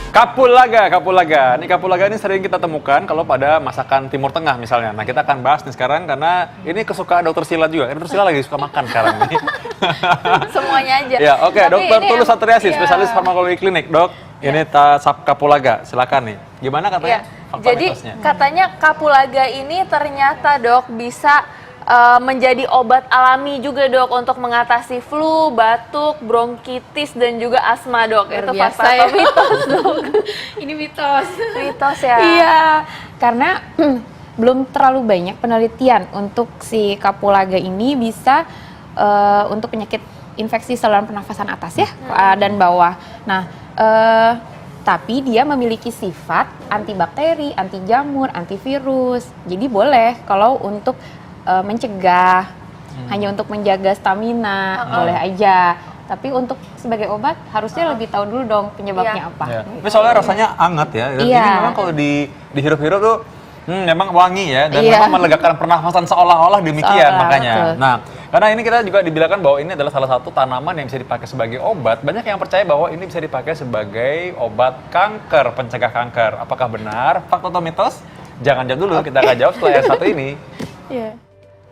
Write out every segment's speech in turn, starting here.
Kapulaga, kapulaga. Ini kapulaga ini sering kita temukan kalau pada masakan Timur Tengah misalnya. Nah, kita akan bahas nih sekarang karena ini kesukaan Dokter Sila juga. Dokter Sila lagi suka makan sekarang nih. Semuanya aja. Ya, oke. Dokter Tulus Satriasi, iya. spesialis farmakologi klinik, Dok. Ini kapulaga, silakan nih. Gimana katanya? Fakta Jadi mitosnya? katanya kapulaga ini ternyata Dok bisa menjadi obat alami juga Dok untuk mengatasi flu, batuk, bronkitis dan juga asma Dok. Luar Itu biasa fakta ya. atau mitos Dok? Ini mitos. Mitos ya. Iya, karena belum terlalu banyak penelitian untuk si kapulaga ini bisa untuk penyakit infeksi saluran pernafasan atas ya dan bawah. Nah, tapi dia memiliki sifat antibakteri, anti jamur, antivirus. Jadi boleh kalau untuk mencegah, hanya untuk menjaga stamina, boleh aja. Tapi untuk sebagai obat harusnya lebih tahu dulu dong penyebabnya apa. Ya. Tapi soalnya rasanya anget ya. Dan Iya. ini memang kalau dihirup-hirup tuh memang wangi ya. Dan Iya. memang melegakan pernafasan seolah-olah demikian makanya. betul. Nah, karena ini kita juga dibilangkan bahwa ini adalah salah satu tanaman yang bisa dipakai sebagai obat. Banyak yang percaya bahwa ini bisa dipakai sebagai obat kanker, pencegah kanker. Apakah benar? Fakta atau mitos? Jangan jawab dulu, kita akan jawab setelah yang satu ini. Iya.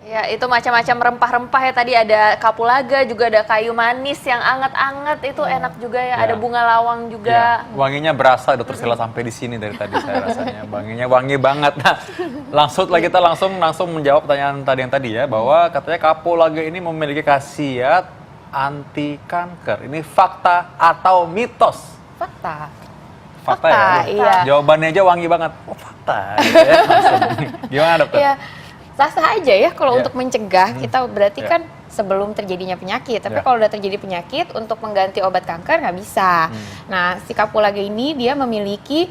Ya, itu macam-macam rempah-rempah ya. Tadi ada kapulaga, juga ada kayu manis yang anget-anget. Itu enak juga ya. Ada bunga lawang juga. Ya, wanginya berasa Dokter Sila sampai di sini dari tadi saya rasanya. Wanginya wangi banget. Nah, kita langsung menjawab pertanyaan yang tadi ya, bahwa katanya kapulaga ini memiliki khasiat anti kanker. Ini fakta atau mitos? Fakta. Fakta ya. iya. Jawabannya aja wangi banget. Oh, fakta. Gitu ya. Langsung. Gimana, Dokter? Iya. Sah-sah aja ya kalau Iya. untuk mencegah kita berarti Iya. kan sebelum terjadinya penyakit. Tapi Iya. kalau udah terjadi penyakit untuk mengganti obat kanker nggak bisa. Nah, si kapulaga ini dia memiliki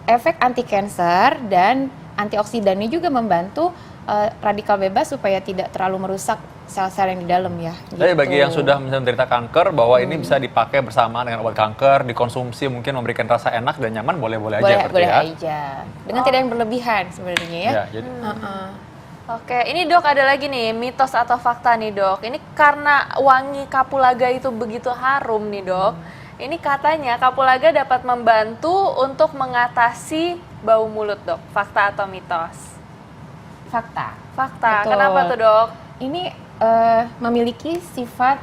efek anti kanker dan antioksidannya juga membantu radikal bebas supaya tidak terlalu merusak sel-sel yang di dalam ya. Tapi gitu. bagi yang sudah menderita kanker, bahwa ini bisa dipakai bersamaan dengan obat kanker, dikonsumsi mungkin memberikan rasa enak dan nyaman, boleh-boleh aja berarti boleh ya. aja. Dengan tidak yang berlebihan sebenarnya ya. Ya, jadi Oke, ini Dok ada lagi nih, mitos atau fakta nih Dok. Ini karena wangi kapulaga itu begitu harum nih Dok. Ini katanya kapulaga dapat membantu untuk mengatasi bau mulut Dok. Fakta atau mitos? Fakta. Fakta. Betul. Kenapa tuh Dok? Ini memiliki sifat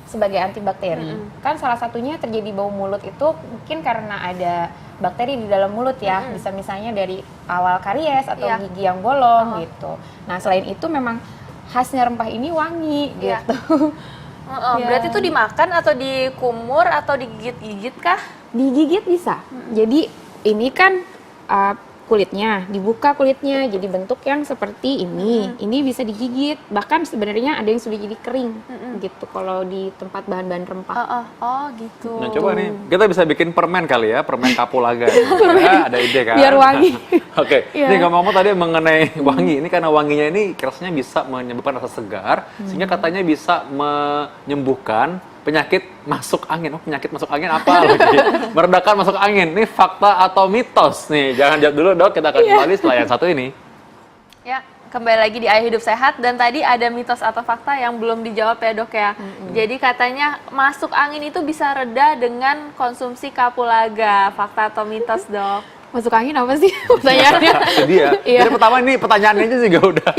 sebagai antibakteri. Kan salah satunya terjadi bau mulut itu mungkin karena ada bakteri di dalam mulut ya. Bisa misalnya dari awal karies atau Iya. gigi yang bolong gitu. Nah, selain itu memang khasnya rempah ini wangi Iya. gitu. Iya. Berarti itu dimakan atau dikumur atau digigit-gigit kah? Digigit bisa. Jadi ini kan kulitnya, dibuka kulitnya jadi bentuk yang seperti ini. Ini bisa digigit. Bahkan sebenarnya ada yang sudah jadi kering gitu kalau di tempat bahan-bahan rempah. Oh gitu. nah coba nih, kita bisa bikin permen kali ya, permen kapulaga. Ya, ada ide kan? Biar wangi. Oke, Iya. ini ngomong-ngomong tadi mengenai wangi, ini karena wanginya ini rasanya bisa menyebabkan rasa segar, sehingga katanya bisa menyembuhkan penyakit masuk angin. Oh, penyakit masuk angin apa lagi? Meredakan masuk angin. Ini fakta atau mitos? Nih, jangan jawab dulu Dok, kita akan kembali setelah yang satu ini. Ya, kembali lagi di Ayo Hidup Sehat, dan tadi ada mitos atau fakta yang belum dijawab ya Dok ya. Jadi katanya masuk angin itu bisa reda dengan konsumsi kapulaga. Fakta atau mitos Dok? Masuk angin apa sih pertanyaannya? Itu dia. Iya. Jadi pertama ini pertanyaannya aja juga udah.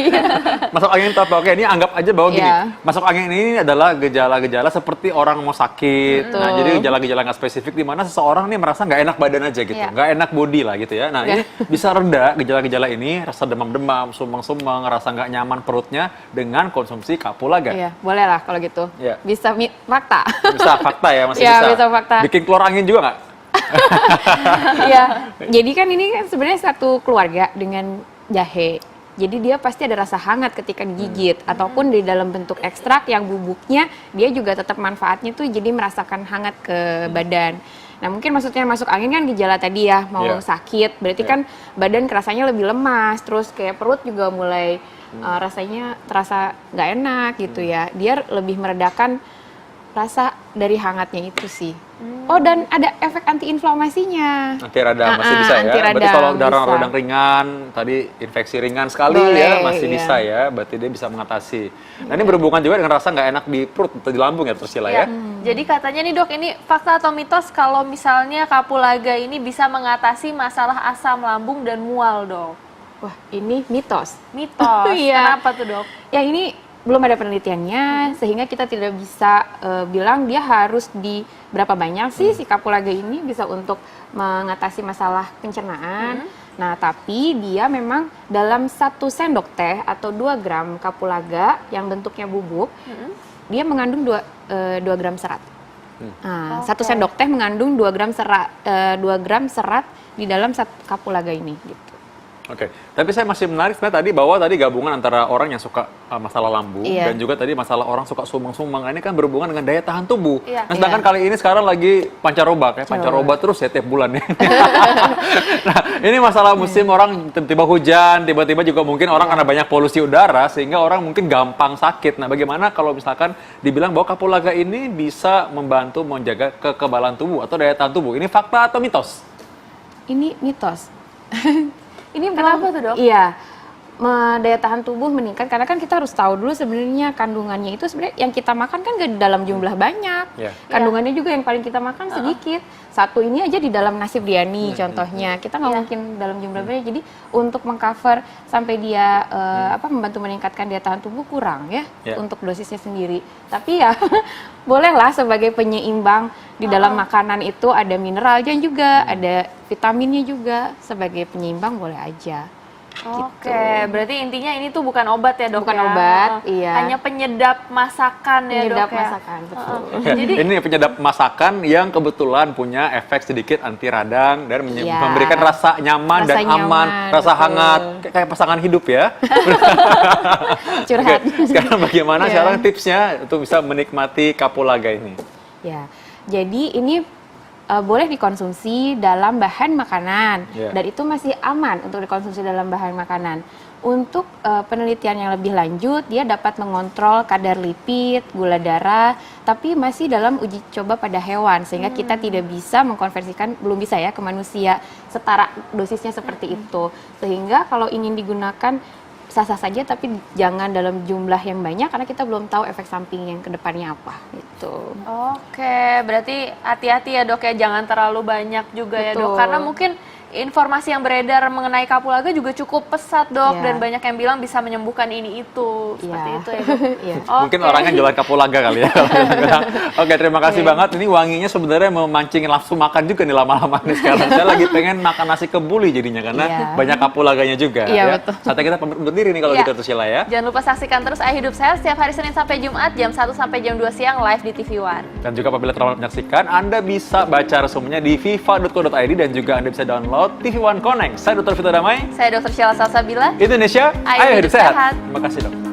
Masuk angin itu apa? Oke, ini anggap aja bahwa gini. Iya. Masuk angin ini adalah gejala-gejala seperti orang mau sakit. Nah, jadi gejala-gejala nggak spesifik di mana seseorang nih merasa nggak enak badan aja gitu. Iya. Nggak enak body lah gitu ya. Nah, ini bisa reda gejala-gejala ini, rasa demam-demam, sumeng-sumeng, rasa nggak nyaman perutnya dengan konsumsi kapulaga. Iya, boleh lah kalau gitu. Iya. Bisa fakta. Bisa fakta ya, masih Iya, bisa. bisa fakta. Bikin keluar angin juga nggak? Iya. Jadi kan ini kan sebenarnya satu keluarga dengan jahe. Jadi dia pasti ada rasa hangat ketika digigit ataupun di dalam bentuk ekstrak yang bubuknya dia juga tetap manfaatnya tuh jadi merasakan hangat ke badan. Nah, mungkin maksudnya masuk angin kan gejala tadi ya, mau Iya. sakit, berarti kan badan kerasanya lebih lemas, terus kayak perut juga mulai rasanya terasa nggak enak gitu ya. Dia lebih meredakan rasa dari hangatnya itu sih. Oh, dan ada efek anti-inflamasinya. Anti radang masih bisa ya. anti Berarti radang, kalau darah bisa. radang ringan, tadi infeksi ringan sekali Boleh, ya masih iya. bisa ya. Berarti dia bisa mengatasi. Nah, ini berhubungan juga dengan rasa nggak enak di perut atau di lambung ya terus ya. Ya. Jadi katanya nih dok, ini fakta atau mitos kalau misalnya kapulaga ini bisa mengatasi masalah asam lambung dan mual dok? Wah, ini mitos. Mitos, Iya. kenapa tuh dok? Ya ini belum ada penelitiannya, sehingga kita tidak bisa bilang dia harus di berapa banyak sih si kapulaga ini bisa untuk mengatasi masalah pencernaan. Nah, tapi dia memang dalam 1 sendok teh atau 2 gram kapulaga yang bentuknya bubuk, dia mengandung 2 gram serat. Nah, 1 sendok teh mengandung 2 gram serat, 2 gram serat di dalam kapulaga ini. Gitu. Oke, tapi saya masih menarik sebenarnya tadi bahwa tadi gabungan antara orang yang suka masalah lambung Iya. dan juga tadi masalah orang suka sumang-sumang. Nah, ini kan berhubungan dengan daya tahan tubuh. Iya. Nah, sedangkan kali ini sekarang lagi pancaroba, kayak pancaroba terus ya tiap bulan ya. Nah, ini masalah musim orang tiba-tiba hujan, tiba-tiba juga mungkin orang karena banyak polusi udara sehingga orang mungkin gampang sakit. Nah, bagaimana kalau misalkan dibilang bahwa kapulaga ini bisa membantu menjaga kekebalan tubuh atau daya tahan tubuh? Ini fakta atau mitos? Ini mitos. Ini Kenapa tuh, Dok? Iya, daya tahan tubuh meningkat karena kan kita harus tahu dulu sebenarnya kandungannya itu sebenarnya yang kita makan kan gak dalam jumlah banyak. Iya. Kandungannya juga yang paling kita makan sedikit. Satu ini aja di dalam nasi biryani contohnya. Kita nggak mungkin dalam jumlah banyak. Jadi untuk mengcover sampai dia membantu meningkatkan daya tahan tubuh kurang ya untuk dosisnya sendiri. Tapi ya bolehlah sebagai penyeimbang di dalam makanan itu ada mineralnya juga, ada vitaminnya juga, sebagai penyeimbang boleh aja. Oke, berarti intinya ini tuh bukan obat ya dok? Bukan ya? obat, iya. Hanya penyedap masakan ya Penyedap dok ya? masakan, betul. Jadi Ini penyedap masakan yang kebetulan punya efek sedikit anti radang dan Iya. memberikan rasa nyaman Rasa dan aman, nyaman, rasa betul. hangat, kayak pasangan hidup ya. Curhat. Oke, sekarang bagaimana Iya. sekarang tipsnya untuk bisa menikmati kapulaga ini? Ya, jadi ini boleh dikonsumsi dalam bahan makanan dan itu masih aman untuk dikonsumsi dalam bahan makanan. Untuk penelitian yang lebih lanjut, dia dapat mengontrol kadar lipid, gula darah, tapi masih dalam uji coba pada hewan sehingga kita tidak bisa mengkonversikan, belum bisa ya ke manusia setara dosisnya seperti itu. Sehingga kalau ingin digunakan sah-sah saja, tapi jangan dalam jumlah yang banyak karena kita belum tahu efek samping yang kedepannya apa gitu. Oke, berarti hati-hati ya dok ya, jangan terlalu banyak juga ya dok, Betul. karena mungkin informasi yang beredar mengenai kapulaga juga cukup pesat dok, Iya. dan banyak yang bilang bisa menyembuhkan ini itu, seperti Iya. itu ya dok. Iya. Mungkin Oke. orangnya jualan kapulaga kali ya. Oke, terima kasih banget. Ini wanginya sebenarnya memancing nafsu makan juga nih lama-lama nih sekarang. Saya lagi pengen makan nasi kebuli jadinya karena Iya. banyak kapulaganya juga. Iya, ya. betul. Saatnya kita pamit undur diri nih kalau Iya. gitu tuh Sheila ya. Jangan lupa saksikan terus Ayah Hidup Sehat setiap hari Senin sampai Jumat jam 1 sampai jam 2 siang live di TV One. Dan juga apabila terlambat menyaksikan, Anda bisa baca resumnya di viva.co.id dan juga Anda bisa download TV One Connect. Saya Dr. Vito Damai, Saya Dr. Sheila Salsabila. Indonesia, Ayo ayo hidup hidup sehat. sehat. Terima kasih dok.